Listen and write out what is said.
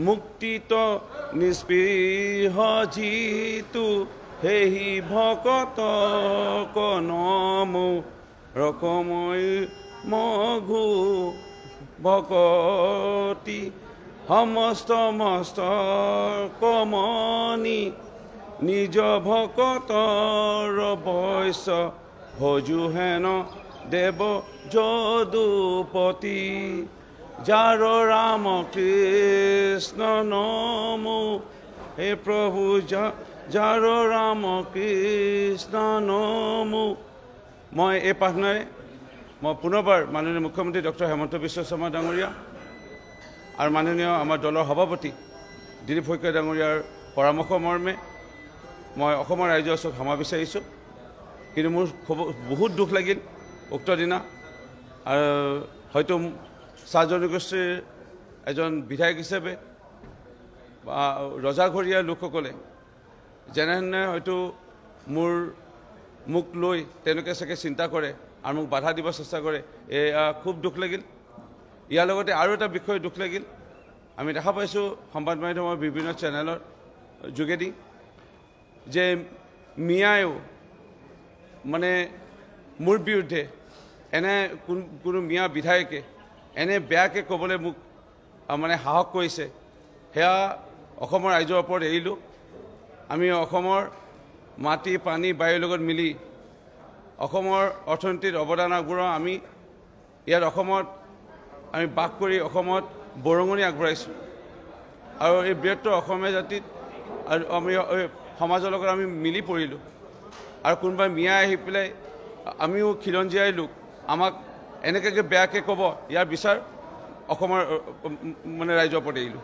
মুক্তিত নিস্পৃহ জিতু হেহি ভকত কনমু ৰকমই মঘু ভকতি সমস্ত মস্ত কমনি নিজ ভকতৰ বৈশ্য ভজু হেন দেৱ যদুপতি যাৰ ৰাম কৃষ্ণ নমো হে প্ৰভু যাৰ ৰাম কৃষ্ণ নমো। মই এই প্ৰাৰ্থনাৰে মই পুনৰবাৰ মাননীয় মুখ্যমন্ত্ৰী ডক্টৰ হেমন্ত বিশ্ব শৰ্মা ডাঙৰীয়া আৰু মাননীয় আমাৰ দলৰ সভাপতি দিলীপ শইকীয়া ডাঙৰীয়াৰ পৰামৰ্শ মৰ্মে মই অসমৰ ৰাইজৰ ওচৰত ক্ষমা বিচাৰিছোঁ। কিন্তু মোৰ বহুত দুখ লাগিল উক্ত দিনা। আৰু হয়তো চাহ জনগোষ্ঠীৰ এজন বিধায়ক হিচাপে বা ৰজাঘৰীয়া লোকসকলে যেনেধৰণে হয়তো মোক লৈ তেওঁলোকে চাগে চিন্তা কৰে আৰু মোক বাধা দিব চেষ্টা কৰে, এয়া খুব দুখ লাগিল। ইয়াৰ লগতে আৰু এটা বিষয় দুখ লাগিল, আমি দেখা পাইছোঁ সংবাদ মাধ্যমৰ বিভিন্ন চেনেলৰ যোগেদি যে মিয়ায়ো মানে মোৰ বিৰুদ্ধে এনে কোনো মিয়া বিধায়কে এনে বেয়াকৈ ক'বলৈ মোক মানে সাহস কৰিছে, সেয়া অসমৰ ৰাইজৰ ওপৰত এৰিলোঁ। আমি অসমৰ মাটি পানী বায়ুৰ লগত মিলি অসমৰ অৰ্থনীতিত অৱদান আগবঢ়াওঁ। আমি ইয়াত অসমত আমি বাস কৰি অসমত বৰঙণি আগবঢ়াইছোঁ আৰু এই বৃহত্তৰ অসমীয়া জাতিত আৰু আমি সমাজৰ লগত আমি মিলি পৰিলোঁ। আৰু কোনোবাই মিয়া আহি পেলাই আমিও খিলঞ্জীয়াই লোক আমাক এনেকৈ বেয়াকৈ ক'ব, ইয়াৰ বিচাৰ অসমৰ মানে ৰাইজৰ ওপৰত এৰিলোঁ।